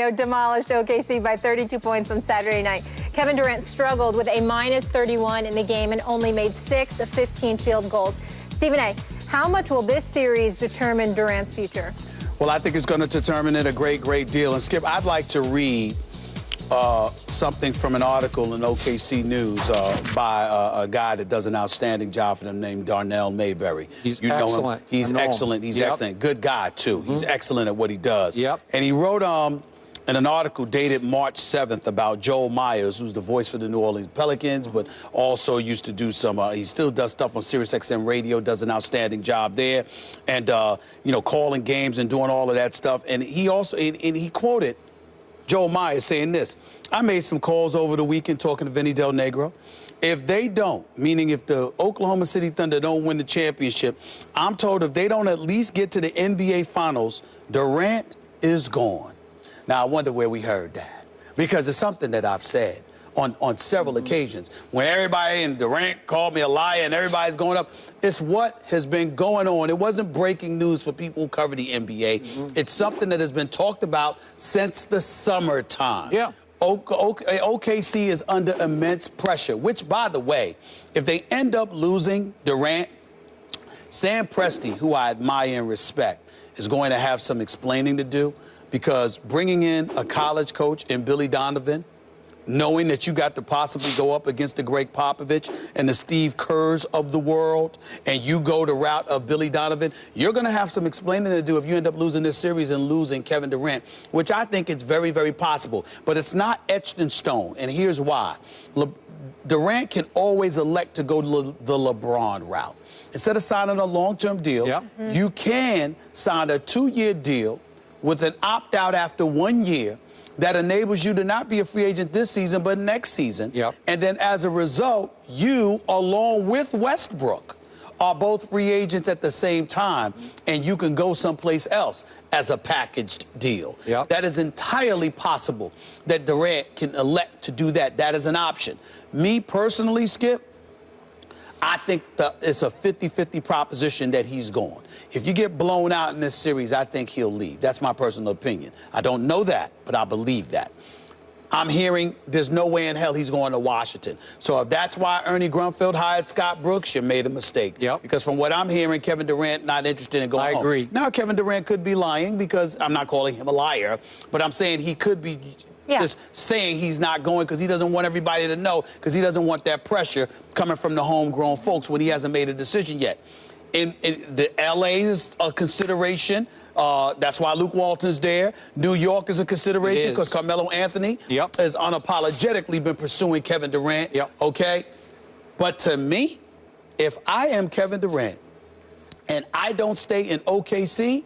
Demolished OKC by 32 points on Saturday night. Kevin Durant struggled with a -31 in the game and only made 6 of 15 field goals. Stephen A., how much will this series determine Durant's future? Well, I think it's going to determine it a great deal. And Skip, I'd like to read something from an article in OKC News by a guy that does an outstanding job for them named Darnell Mayberry. He's excellent. Know him. He's excellent. He's excellent. Good guy, too. He's excellent at what he does. And he wrote in an article dated March 7th about Joel Myers, who's the voice for the New Orleans Pelicans, but also used to do some, he still does stuff on SiriusXM radio, does an outstanding job there, and, you know, calling games and doing all of that stuff. And he also, and he quoted Joel Myers saying this: I made some calls over the weekend talking to Vinny Del Negro. If they don't, meaning if the Oklahoma City Thunder don't win the championship, I'm told if they don't at least get to the NBA Finals, Durant is gone. Now, I wonder where we heard that, because it's something that I've said on several occasions. When everybody and Durant called me a liar and everybody's going up, it's what has been going on. It wasn't breaking news for people who cover the NBA. It's something that has been talked about since the summertime. OKC is under immense pressure, which, by the way, if they end up losing Durant, Sam Presti, who I admire and respect, is going to have some explaining to do, because bringing in a college coach in Billy Donovan, knowing that you got to possibly go up against the Greg Popovich and the Steve Kerrs of the world, and you go the route of Billy Donovan, you're going to have some explaining to do if you end up losing this series and losing Kevin Durant, which I think is very possible. But it's not etched in stone, and here's why. Durant can always elect to go the LeBron route. Instead of signing a long-term deal, you can sign a 2-year deal with an opt-out after 1 year that enables you to not be a free agent this season, but next season. And then as a result, you, along with Westbrook, are both free agents at the same time, and you can go someplace else as a packaged deal. That is entirely possible that Durant can elect to do that. That is an option. Me personally, Skip, I think it's a 50-50 proposition that he's gone. If you get blown out in this series, I think he'll leave. That's my personal opinion. I don't know that, but I believe that. I'm hearing there's no way in hell he's going to Washington. So if that's why Ernie Grunfeld hired Scott Brooks, you made a mistake. Because from what I'm hearing, Kevin Durant not interested in going home. I agree. Now, Kevin Durant could be lying, because I'm not calling him a liar, but I'm saying he could be just saying he's not going because he doesn't want everybody to know, because he doesn't want that pressure coming from the homegrown folks when he hasn't made a decision yet. In the LA is a consideration. That's why Luke Walton's there. New York is a consideration because Carmelo Anthony has unapologetically been pursuing Kevin Durant. Okay? But to me, if I am Kevin Durant and I don't stay in OKC,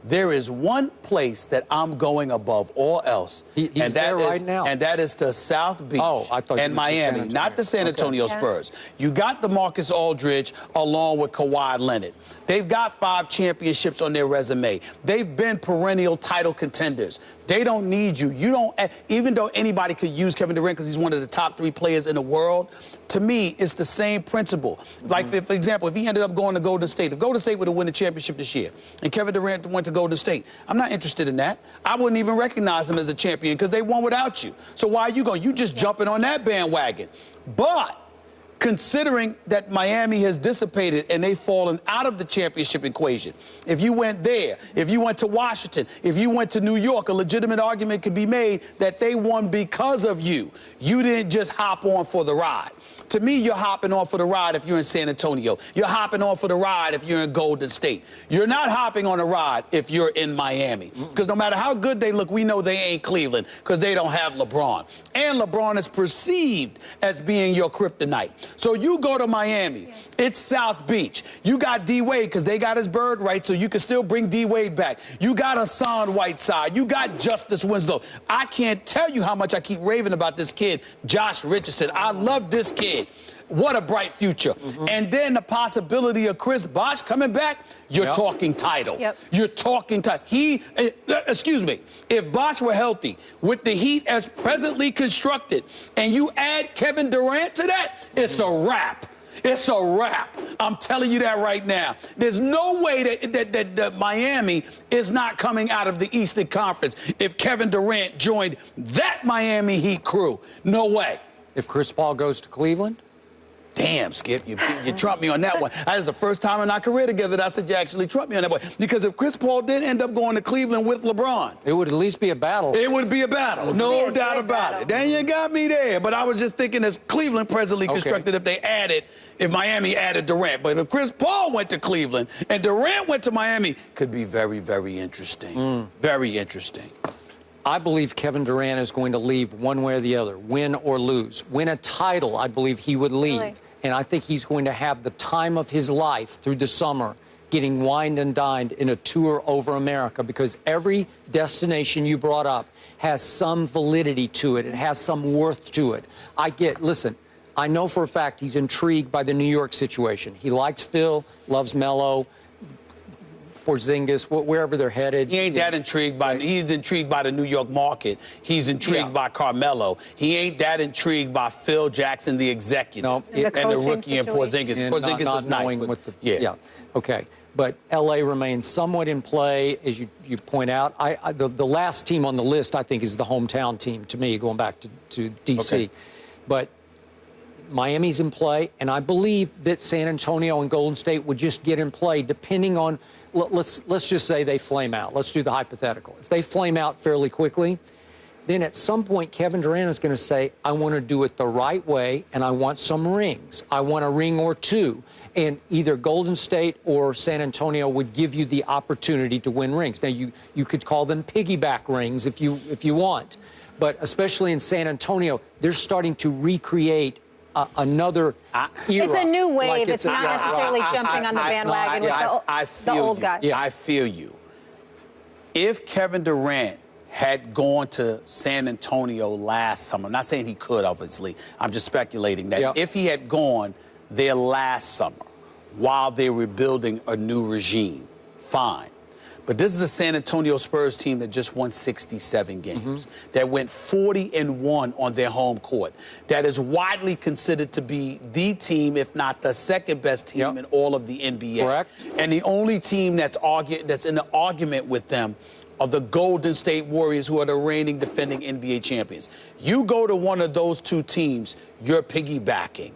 there is one place that I'm going above all else. He's there right now. And that is to South Beach and Miami, not the San Antonio Spurs. You got DeMarcus Aldridge along with Kawhi Leonard. They've got 5 championships on their resume. They've been perennial title contenders. They don't need you. You don't, even though anybody could use Kevin Durant because he's one of the top 3 players in the world, to me, it's the same principle. Like, for example, if he ended up going to Golden State, if Golden State would have won the championship this year, and Kevin Durant went to Golden State, I'm not interested in that. I wouldn't even recognize him as a champion because they won without you. So why are you going? You just jumping on that bandwagon. But considering that Miami has dissipated and they've fallen out of the championship equation, if you went there, if you went to Washington, if you went to New York, a legitimate argument could be made that they won because of you. You didn't just hop on for the ride. To me, you're hopping on for the ride if you're in San Antonio. You're hopping on for the ride if you're in Golden State. You're not hopping on a ride if you're in Miami. Because no matter how good they look, we know they ain't Cleveland because they don't have LeBron. And LeBron is perceived as being your kryptonite. So you go to Miami. It's South Beach. You got D-Wade because they got his bird right, so you can still bring D-Wade back. You got Hassan Whiteside. You got Justice Winslow. I can't tell you how much I keep raving about this kid, Josh Richardson. I love this kid. What a bright future. And then the possibility of Chris Bosh coming back, you're talking title. You're talking title. Excuse me, if Bosh were healthy, with the Heat as presently constructed, and you add Kevin Durant to that, it's a wrap. It's a wrap. I'm telling you that right now. There's no way that Miami is not coming out of the Eastern Conference if Kevin Durant joined that Miami Heat crew. No way. If Chris Paul goes to Cleveland? Damn, Skip, you trumped me on that one. That is the first time in our career together that I said you actually trumped me on that one. Because if Chris Paul did end up going to Cleveland with LeBron, it would at least be a battle. It would be a battle, no doubt about it. Then you got me there. But I was just thinking as Cleveland presently constructed if Miami added Durant. But if Chris Paul went to Cleveland and Durant went to Miami, could be very, very interesting. Very interesting. I believe Kevin Durant is going to leave one way or the other, win or lose. Win a title, I believe he would leave. Really? And I think he's going to have the time of his life through the summer getting wined and dined in a tour over America, because every destination you brought up has some validity to it. It has some worth to it. Listen, I know for a fact he's intrigued by the New York situation. He likes Phil, loves Melo, Porzingis, wherever they're headed. He ain't that intrigued by. He's intrigued by the New York market. He's intrigued by Carmelo. He ain't that intrigued by Phil Jackson, the executive, and the rookie and Porzingis. Porzingis is nice, but Okay. But L.A. remains somewhat in play, as you point out. The last team on the list, I think, is the hometown team to me, going back to D.C. Okay. But Miami's in play, and I believe that San Antonio and Golden State would just get in play depending on. Let's just say they flame out. Let's do the hypothetical. If they flame out fairly quickly, then at some point Kevin Durant is going to say, I want to do it the right way, and I want some rings. I want a ring or two. And either Golden State or San Antonio would give you the opportunity to win rings. Now, you could call them piggyback rings if you want. But especially in San Antonio, they're starting to recreate another era. It's a new wave. It's not necessarily jumping on the bandwagon with the old guy. Yeah. I feel you. If Kevin Durant had gone to San Antonio last summer, I'm not saying he could, obviously. I'm just speculating that if he had gone there last summer while they were building a new regime, fine. But this is a San Antonio Spurs team that just won 67 games, that went 40-1 on their home court, that is widely considered to be the team, if not the second best team in all of the NBA. Correct. And the only team that's in the argument with them are the Golden State Warriors, who are the reigning defending NBA champions. You go to one of those two teams, you're piggybacking.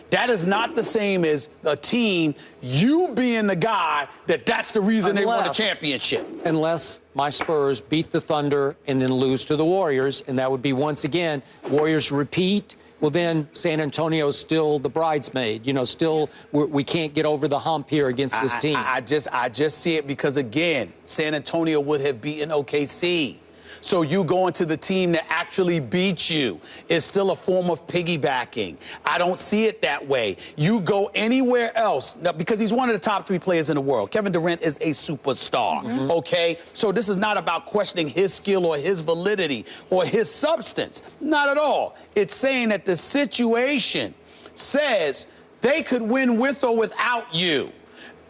That is not the same as a team, you being the guy that's the reason they won the championship. Unless my Spurs beat the Thunder and then lose to the Warriors, and that would be, once again, Warriors repeat. Well, then San Antonio's still the bridesmaid. You know, still we can't get over the hump here against this team. I just see it because, again, San Antonio would have beaten OKC. So you going to the team that actually beat you is still a form of piggybacking. I don't see it that way. You go anywhere else, because he's one of the top 3 players in the world. Kevin Durant is a superstar, okay? So this is not about questioning his skill or his validity or his substance. Not at all. It's saying that the situation says they could win with or without you.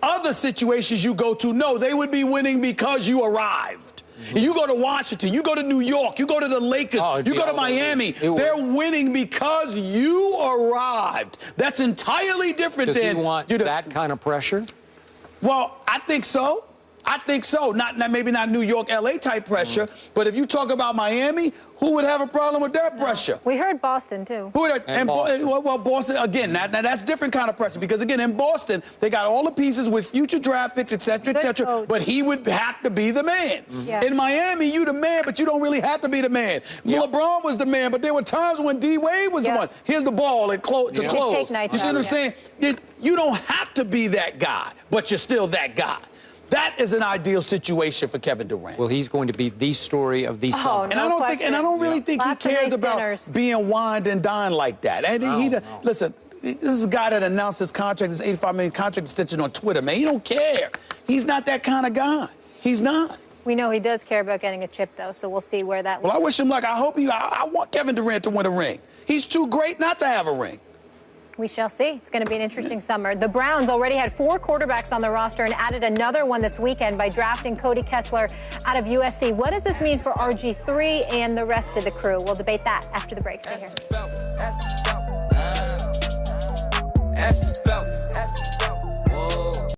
Other situations you go to, no, they would be winning because you arrived. You go to Washington, you go to New York, you go to the Lakers, you go to Miami. They're winning because you arrived. That's entirely different than... Does he want that kind of pressure? Well, I think so. I think so. Maybe not New York, L.A. type pressure, but if you talk about Miami, who would have a problem with that pressure? We heard Boston, too. Boston, again, now that's different kind of pressure, because, again, in Boston, they got all the pieces with future draft picks, et cetera, but he would have to be the man. In Miami, you the man, but you don't really have to be the man. LeBron was the man, but there were times when D-Wade was the one. Here's the ball to close. You see what I'm saying? You don't have to be that guy, but you're still that guy. That is an ideal situation for Kevin Durant. Well, he's going to be the story of the summer. And I don't really think he cares about being wined and dined like that. And listen, this is a guy that announced his contract, his $85 million contract extension on Twitter, man. He don't care. He's not that kind of guy. He's not. We know he does care about getting a chip, though, so we'll see where that leads. Well, I wish him luck. I want Kevin Durant to win a ring. He's too great not to have a ring. We shall see. It's going to be an interesting summer. The Browns already had 4 quarterbacks on the roster and added another one this weekend by drafting Cody Kessler out of USC. What does this mean for RG3 and the rest of the crew? We'll debate that after the break. Stay here.